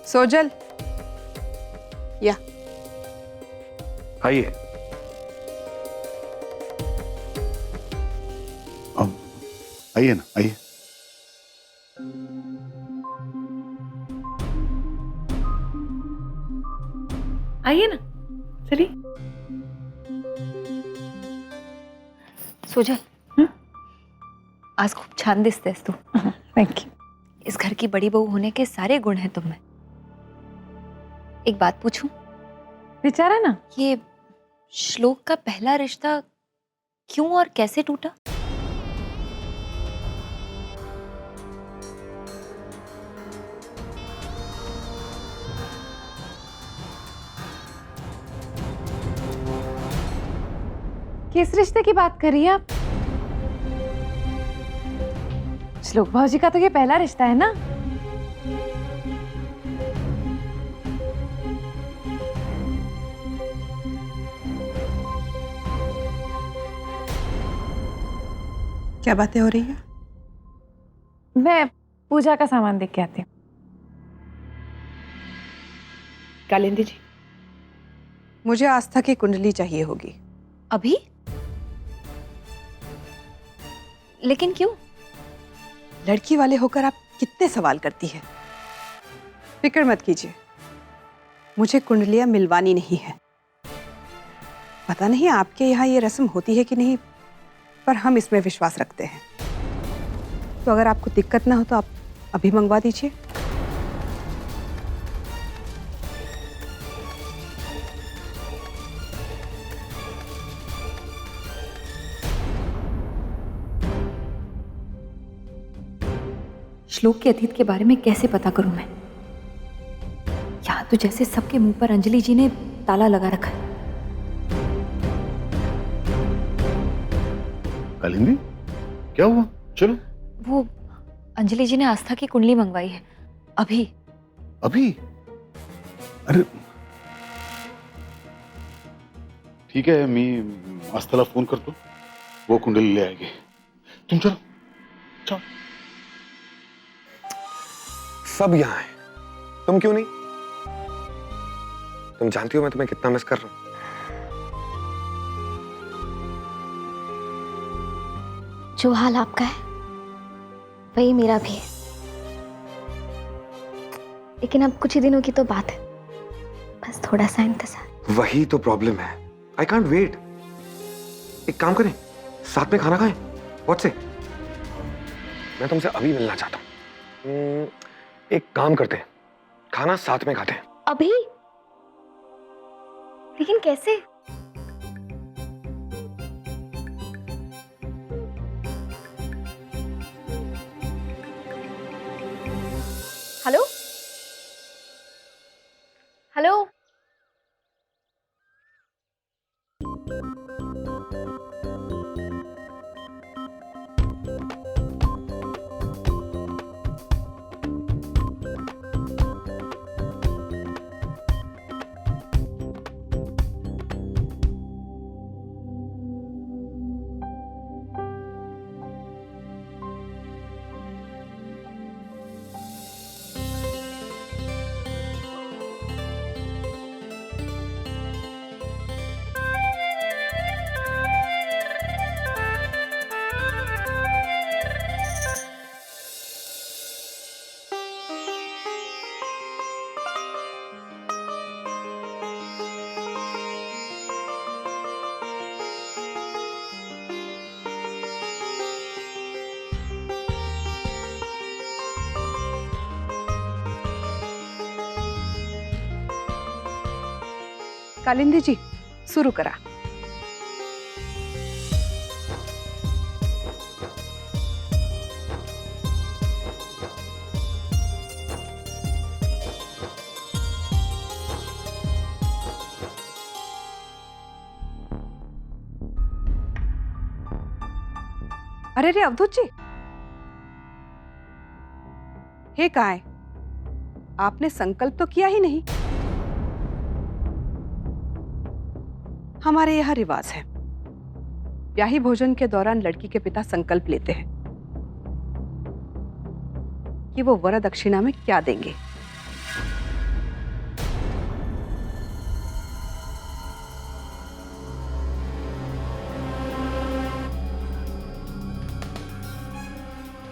सोजल, या आइए। आइए ना, आइए। आइए ना, चलिए। सोजल, आज खूप छान दिसतेस तू। Thank you. इस घर की बड़ी बहू होने के सारे गुण हैं तुम में। एक बात पूछूं? विचारा ना। ये श्लोक का पहला रिश्ता क्यों और कैसे टूटा? किस रिश्ते की बात कर रही हैं आप? श्लोक भाजी का तो ये पहला रिश्ता है ना। क्या बातें हो रही है? मैं पूजा का सामान देख के आती हूँ। कालिंदी जी, मुझे आस्था की कुंडली चाहिए होगी। अभी? लेकिन क्यों? लड़की वाले होकर आप कितने सवाल करती है। फिक्र मत कीजिए, मुझे कुंडलियां मिलवानी नहीं है। पता नहीं आपके यहाँ ये रस्म होती है कि नहीं, पर हम इसमें विश्वास रखते हैं। तो अगर आपको दिक्कत ना हो तो आप अभी मंगवा दीजिए। श्लोक के अतीत के बारे में कैसे पता करूं मैं? यहाँ तो जैसे सबके मुंह पर अंजलि जी ने ताला लगा रखा है। कालिंदी, क्या हुआ? चलो। वो अंजलि जी ने आस्था की कुंडली मंगवाई है अभी। अभी? अरे ठीक है, मैं आस्थाला फोन करतो, वो कुंडली ले आएगी। तुम चलो, चलो। सब यहाँ है, तुम क्यों नहीं? तुम जानती हो मैं तुम्हें कितना मिस कर रहा हूं। जो हाल आपका है वही मेरा भी है, लेकिन अब कुछ ही दिनों की तो बात है, बस थोड़ा सा इंतजार। वही तो प्रॉब्लम है, आई कांट वेट। एक काम करें, साथ में खाना खाएं। व्हाट से? मैं तुमसे अभी मिलना चाहता हूं। एक काम करते हैं, खाना साथ में खाते हैं। अभी? लेकिन कैसे? हेलो हेलो, कालिंदी जी, सुरू करा। अरे रे अवधूत जी, हे कहाँ है? आपने संकल्प तो किया ही नहीं। हमारे यहाँ रिवाज है, ब्याही भोजन के दौरान लड़की के पिता संकल्प लेते हैं कि वो वर दक्षिणा में क्या देंगे।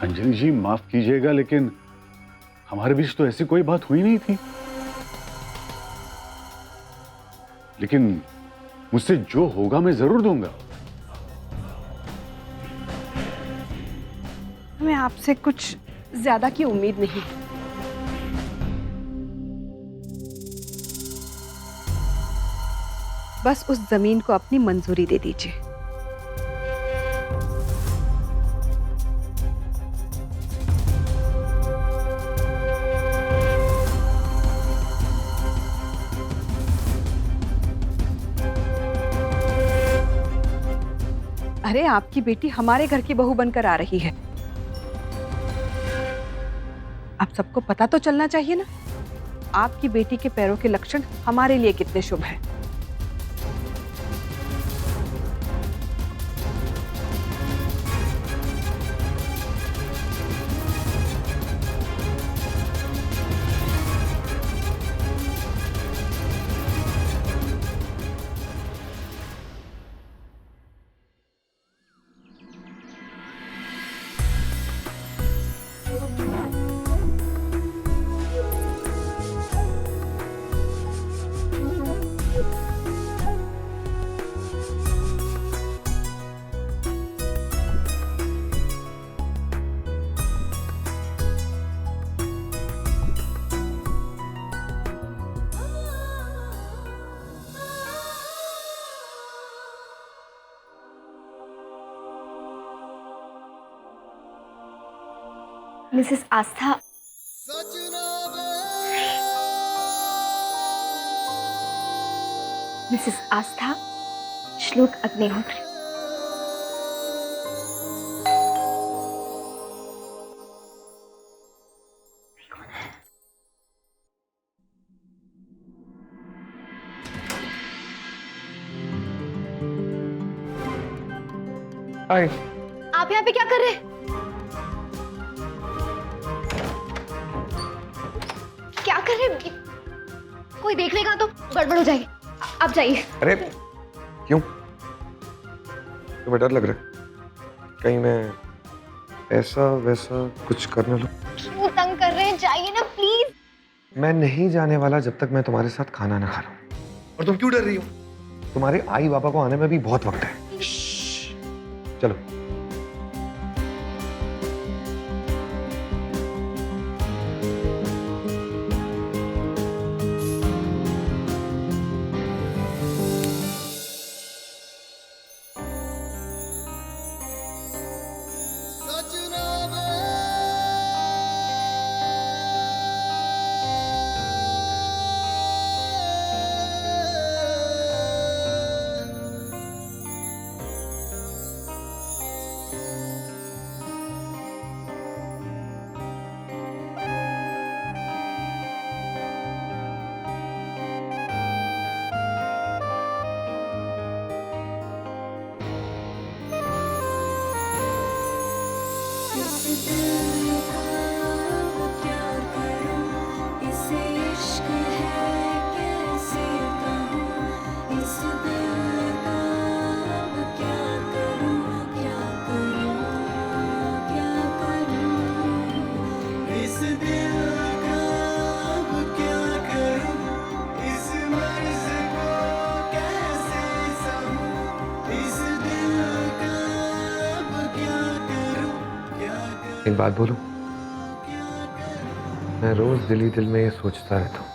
अंजलि जी माफ कीजिएगा, लेकिन हमारे बीच तो ऐसी कोई बात हुई नहीं थी। लेकिन मुझसे जो होगा मैं जरूर दूंगा। हमें आपसे कुछ ज्यादा की उम्मीद नहीं है। बस उस जमीन को अपनी मंजूरी दे दीजिए। अरे आपकी बेटी हमारे घर की बहू बनकर आ रही है। आप सबको पता तो चलना चाहिए ना, आपकी बेटी के पैरों के लक्षण हमारे लिए कितने शुभ हैं। मिसेस आस्था, मिसेस आस्था, श्लोक अग्निहोत्री। हाय। आप यहाँ पे क्या कर रहे हैं? क्या कर रहे हैं? कोई देख लेगा तो गड़बड़ हो जाएगी। आप जाइए। अरे क्यों? तुम्हें डर लग रहा है कहीं मैं ऐसा वैसा कुछ करने लूं? क्यों तंग कर रहे हैं? जाइए ना प्लीज। मैं नहीं जाने वाला जब तक मैं तुम्हारे साथ खाना ना खा लूं। और तुम क्यों डर रही हो? तुम्हारे आई बाबा को आने में भी बहुत वक्त है। चलो। एक बात बोलूं, मैं रोज दिल ही दिल में ये सोचता रहता हूं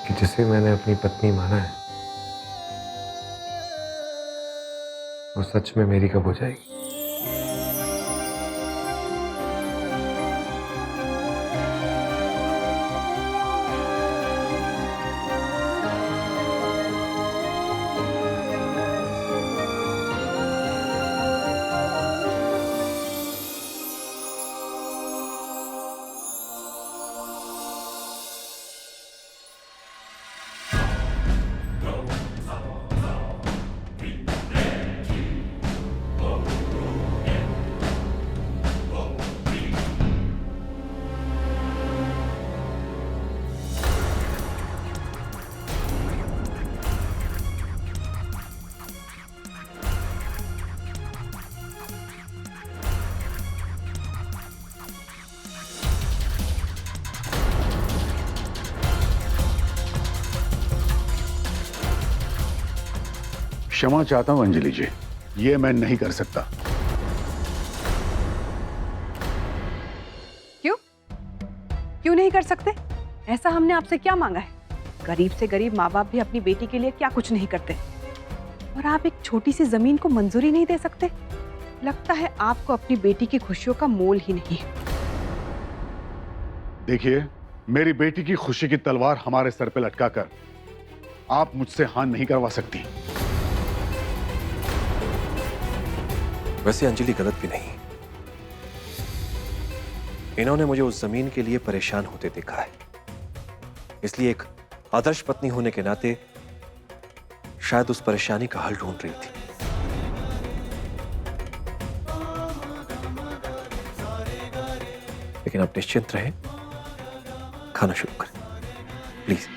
कि जिसे मैंने अपनी पत्नी माना है वो सच में मेरी कब हो जाएगी। क्षमा चाहता हूं अंजलि जी, ये मैं नहीं कर सकता। क्यों? क्यों नहीं कर सकते? ऐसा हमने आपसे क्या मांगा है? गरीब से गरीब माँ बाप भी अपनी बेटी के लिए क्या कुछ नहीं करते, और आप एक छोटी सी जमीन को मंजूरी नहीं दे सकते? लगता है आपको अपनी बेटी की खुशियों का मोल ही नहीं है। देखिए, मेरी बेटी की खुशी की तलवार हमारे सर पे लटकाकर आप मुझसे हां नहीं करवा सकती। वैसे अंजलि गलत भी नहीं। इन्होंने मुझे उस जमीन के लिए परेशान होते देखा है, इसलिए एक आदर्श पत्नी होने के नाते शायद उस परेशानी का हल ढूंढ रही थी। लेकिन आप निश्चिंत रहें, खाना शुरू करें प्लीज।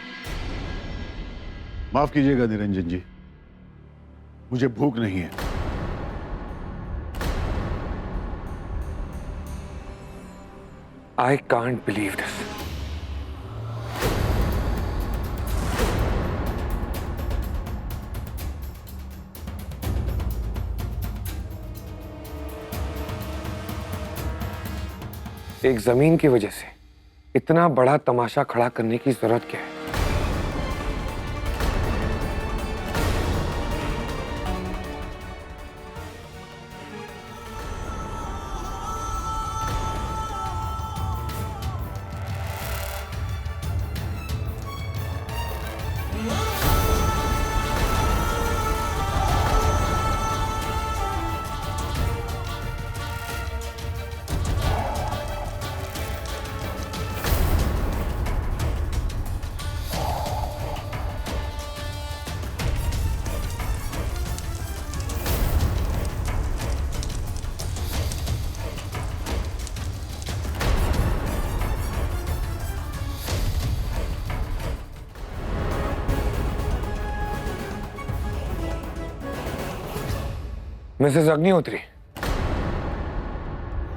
माफ कीजिएगा निरंजन जी, मुझे भूख नहीं है। I can't believe this. एक जमीन की वजह से इतना बड़ा तमाशा खड़ा करने की जरूरत क्या है? मिसेस अग्निहोत्री,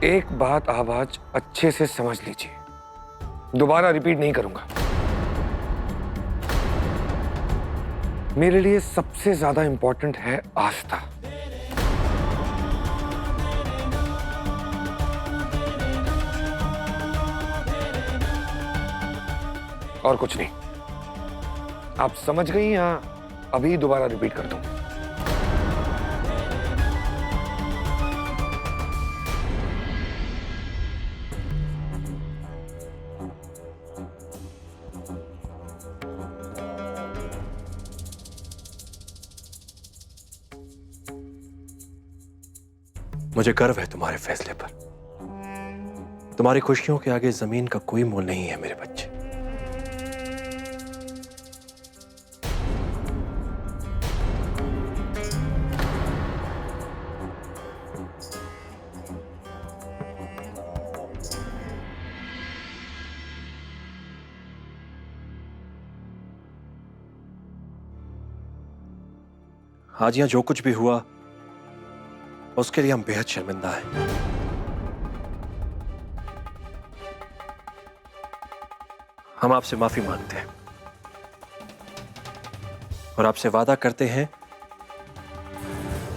एक बात आप आज अच्छे से समझ लीजिए, दोबारा रिपीट नहीं करूंगा। मेरे लिए सबसे ज्यादा इंपॉर्टेंट है आस्था। और कुछ नहीं। आप समझ गई या अभी दोबारा रिपीट कर दूं? मुझे गर्व है तुम्हारे फैसले पर। तुम्हारी खुशियों के आगे जमीन का कोई मोल नहीं है मेरे बच्चे। आज यहां जो कुछ भी हुआ उसके लिए हम बेहद शर्मिंदा हैं। हम आपसे माफी मांगते हैं और आपसे वादा करते हैं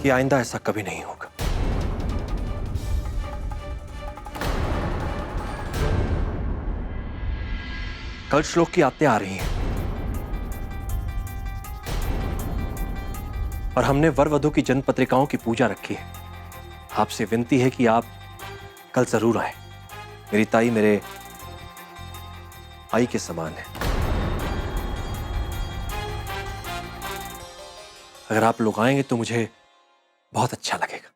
कि आइंदा ऐसा कभी नहीं होगा। कल श्लोक की आरती आ रही हैं और हमने वर वधू की जन्म पत्रिकाओं की पूजा रखी है। आपसे विनती है कि आप कल जरूर आए। मेरी ताई मेरे आई के समान है। अगर आप लोग आएंगे तो मुझे बहुत अच्छा लगेगा।